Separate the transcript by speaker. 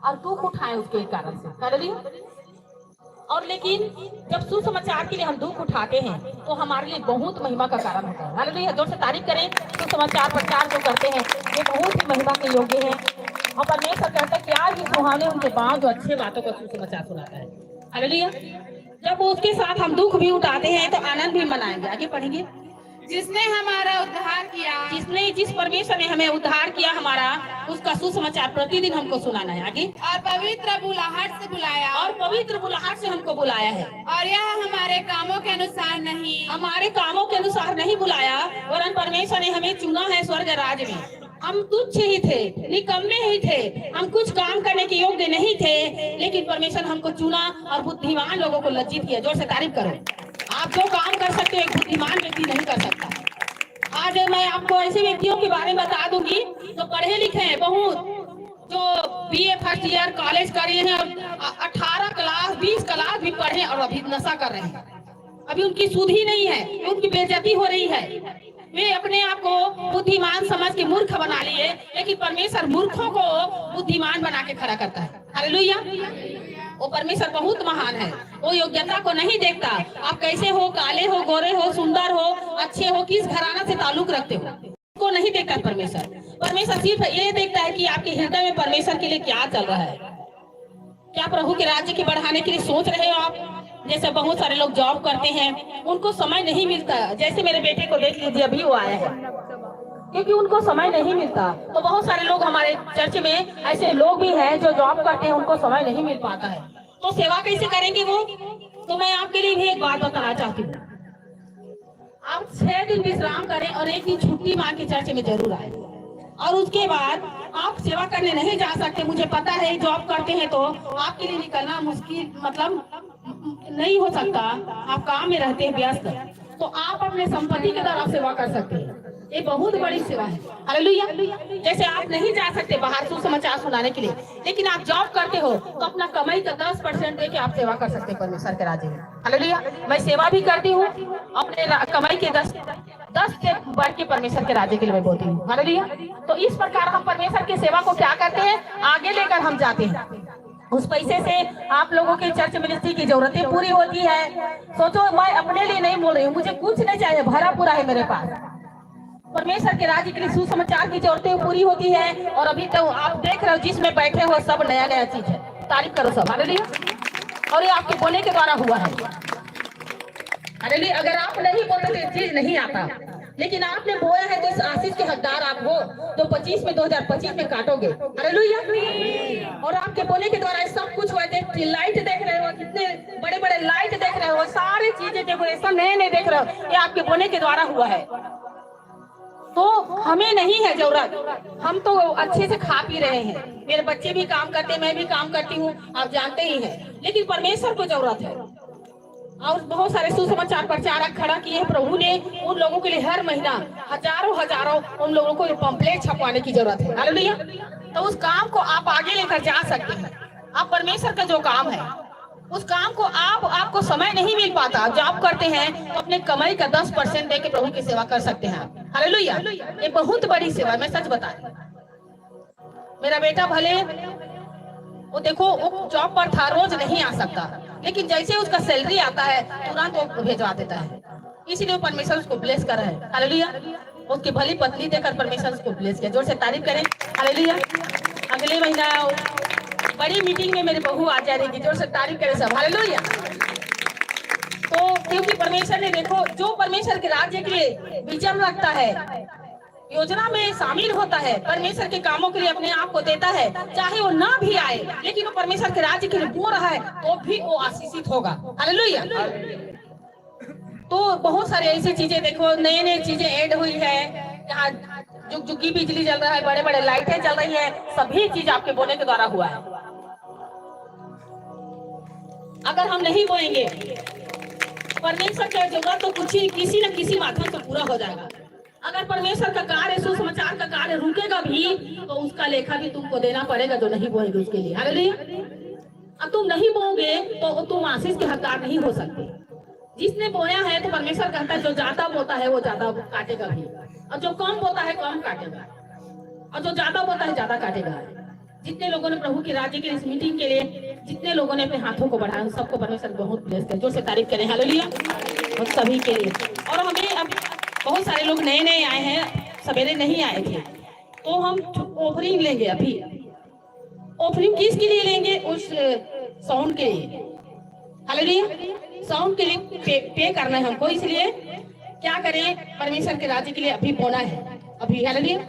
Speaker 1: और दुख उठाए उसके कारण से। हालेलुया। और लेकिन जब सुसमाचार के लिए हम दुख उठाते हैं तो हमारे लिए बहुत महिमा का कारण होता है। हालेलुया। जोर से तारीफ करें। सुसमाचार प्रचार जो करते हैं ये बहुत ही महिमा के योग्य है। और परमेश्वर कहता है क्या ही सुहावने उनके पांव जो अच्छे बातों का सुसमाचार सुनाता है। हालेलुया। जब उसके साथ हम दुख भी उठाते हैं तो आनंद भी मनाएंगे। आगे पढ़ेंगे।
Speaker 2: जिसने हमारा उद्धार किया,
Speaker 1: जिस परमेश्वर ने हमें उद्धार किया हमारा, उसका सुसमाचार प्रतिदिन हमको सुनाना है। आगे।
Speaker 2: और पवित्र बुलाहट से बुलाया,
Speaker 1: और पवित्र बुलाहट से हमको बुलाया है।
Speaker 2: और यह हमारे कामों के अनुसार नहीं,
Speaker 1: हमारे कामों के अनुसार नहीं बुलाया, वरन परमेश्वर ने हमें चुना है स्वर्ग राज्य में। हम तुच्छ ही थे, निकम्मे ही थे, हम कुछ काम करने के योग्य नहीं थे, लेकिन परमेश्वर हमको चुना और बुद्धिमान लोगों को लज्जित किया। जोर से तारीफ करो। आप जो काम कर सकते हो एक बुद्धिमान व्यक्ति नहीं कर सकता। आज मैं आपको ऐसे व्यक्तियों के बारे में बता दूंगी जो पढ़े लिखे हैं बहुत, जो बीए फर्स्ट ईयर कॉलेज करे हैं और 18 क्लास 20 क्लास भी पढ़े और अभी नशा कर रहे हैं। अभी उनकी सुध ही नहीं है, उनकी बेइज्जती हो रही है। वे अपने आप को बुद्धिमान समझ के मूर्ख बना लिए, लेकिन परमेश्वर मूर्खों को बुद्धिमान बना के खड़ा करता है। हालेलुया। वो परमेश्वर बहुत महान है। वो योग्यता को नहीं देखता, आप कैसे हो, काले हो, गोरे हो, सुंदर हो, अच्छे हो, किस घराना से ताल्लुक रखते हो, को नहीं देखता परमेश्वर। परमेश्वर सिर्फ ये देखता है कि आपके हृदय में परमेश्वर के लिए क्या चल रहा है। क्या प्रभु के राज्य के बढ़ाने के लिए सोच रहे हो आप? जैसे बहुत सारे लोग जॉब करते हैं, उनको समय नहीं मिलता। जैसे मेरे बेटे को देख लीजिए, अभी वो आया है, क्योंकि उनको समय नहीं मिलता। तो बहुत सारे लोग हमारे चर्च में ऐसे लोग भी हैं जो जॉब करते हैं, उनको समय नहीं मिल पाता है। तो सेवा कैसे करेंगे वो? तो मैं आपके लिए भी एक बात बताना चाहती हूँ। आप 6 दिन विश्राम करें और एक दिन छुट्टी मार के चर्च में जरूर आए। और उसके बाद आप सेवा करने नहीं जा सकते। मुझे पता है जॉब करते हैं तो आपके लिए निकलना मुश्किल, मतलब नहीं हो सकता, आप काम में रहते हैं व्यस्त, तो आप अपने संपत्ति के द्वारा सेवा कर सकते हैं। ये बहुत बड़ी सेवा है। हालेलुया। जैसे आप नहीं जा सकते बाहर सुसमाचार सुनाने के लिए, लेकिन आप जॉब करते हो तो अपना कमाई का 10% दे के आप सेवा कर सकते हैं परमेश्वर के राज्य में। हालेलुया। मैं सेवा भी करती हूँ, अपने कमाई के 10 से बढ़ के परमेश्वर के राज्य के लिए मैं बोलती हूँ। हालेलुया। तो इस प्रकार हम परमेश्वर की सेवा को क्या करते हैं, आगे लेकर हम जाते हैं। उस पैसे से आप लोगों के चर्च मिनिस्ट्री की जरूरतें पूरी होती है। सोचो, मैं अपने लिए नहीं बोल रही हूँ, मुझे कुछ नहीं चाहिए, भरा पूरा है मेरे पास। परमेश्वर के राज्य के लिए सुसमाचार की जरूरतें पूरी होती है। और अभी तो आप देख रहे हो जिसमें बैठे हो सब नया नया चीज है। तारीफ करो सब। हालेलुया। और ये आपके बोलने के द्वारा हुआ है। हालेलुया। अगर आप नहीं बोलते तो ये चीज नहीं आता, लेकिन आपने बोया है तो इस आशीष के हकदार आप हो, तो 25 में 2025 में काटोगे। हालेलुया। और आपके बोलने के द्वारा सब कुछ हुआ। लाइट देख रहे हो, कितने बड़े बड़े लाइट देख रहे हो, सारी चीजें डेकोरेशन नए नए देख रहे हो, ये आपके बोलने के द्वारा हुआ है। तो हमें नहीं है जरूरत, हम तो अच्छे से खा पी रहे हैं, मेरे बच्चे भी काम करते हैं, मैं भी काम करती हूँ, आप जानते ही हैं। लेकिन परमेश्वर को जरूरत है। और बहुत सारे सुसमाचार प्रचारक खड़ा किए हैं प्रभु ने, उन लोगों के लिए हर महीना हजारों उन लोगों को पंपलेट छपवाने की जरूरत है। हालेलुया। तो उस काम को आप आगे लेकर जा सकते हैं। आप परमेश्वर का जो काम है उस काम को आपको समय नहीं मिल पाता, आप जॉब करते हैं तो अपने कमाई का 10% दे के प्रभु की सेवा कर सकते हैं आप। हालेलुया। ये बहुत बड़ी सेवा है, मैं सच बता रही हूँ। मेरा बेटा भले वो देखो वो जॉब पर था, रोज नहीं आ सकता, लेकिन जैसे उसका सैलरी आता है तुरंत वो भेजवा देता है। इसीलिए परमेश्वर उसको ब्लेस कर रहा है। हालेलुया। उसकी भली पत्नी देकर परमेश्वर उसको ब्लेस किया। जोर से तारीफ करें। हालेलुया। अगले महीना बड़ी मीटिंग में मेरी बहू आ जाएगी। जोर से तारीफ करें सब। हालेलुया। तो क्योंकि परमेश्वर ने देखो, जो परमेश्वर के राज्य के लिए विजन रखता है, योजना में शामिल होता है, परमेश्वर के कामों के लिए अपने आप को देता है, चाहे वो ना भी आए, लेकिन वो परमेश्वर के राज्य के लिए बो रहा है तो भी वो आशीषित होगा। हालेलुया। तो बहुत सारी ऐसी चीजें देखो, नई नई चीजें ऐड हुई है, यहाँ जुगजुगी बिजली जल रहा है, बड़े बड़े लाइटें जल रही है, सभी चीज आपके बोने के द्वारा हुआ है। अगर हम नहीं बोएंगे परमेश्वर का जरूरत तो कुछ ही किसी न किसी माध्यम से पूरा हो जाएगा। अगर परमेश्वर का कार्य, सुसमाचार का कार्य रुकेगा भी तो उसका लेखा भी तुमको देना पड़ेगा, जो नहीं बोएंगे उसके लिए। हालेलुया। अब तुम नहीं बोओगे तो तुम आशीष के हकदार नहीं हो सकते। जिसने बोया है तो परमेश्वर कहता है जो ज्यादा बोता है वो ज्यादा काटेगा भी, और जो कम बोता है कम काटेगा, और जो ज्यादा बोता है ज्यादा काटेगा। जितने लोगों ने प्रभु के राज्य के इस मीटिंग के लिए जितने लोगों ने अपने हाथों को बढ़ाया, उन सबको परमेश्वर बहुत ब्लेस करे। जोर से तारीफ करें, हालेलुया, उन सभी के लिए। और हमें अब बहुत सारे लोग नए नए आए हैं, सवेरे नहीं आए थे, तो हम ऑफरिंग लेंगे। अभी ऑफरिंग किसके लिए लेंगे? उस साउंड के लिए, हालेलुया, साउंड के लिए पे करना है हमको। इसलिए क्या करें, परमेश्वर के राज्य के लिए अभी बोना है अभी, हालेलुया।